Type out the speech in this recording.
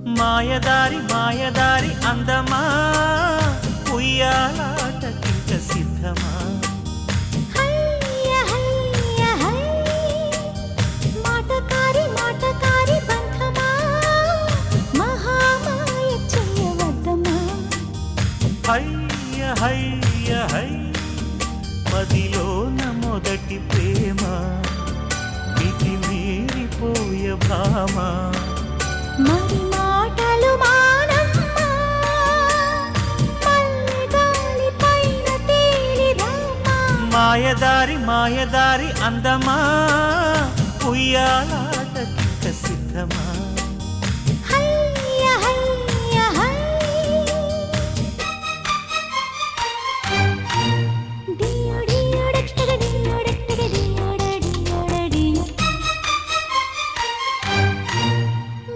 మాయదారి మాయదారి అందమా ఉయ్యాలాటకింక సిద్ధమా మాటకారి మాటకారి బంధమా మహామాయ చెయ్యవద్దమా హయ్య హయ్య హై మదిలోన మొదటి ప్రేమ మితి మీరిపోయ భామ మరి మాటలు మానమ్మా మల్లెగాలి పైన తేలి రామా మాయదారి మాయదారి అందమా ఉయ్యాలాటకింక సిద్ధమా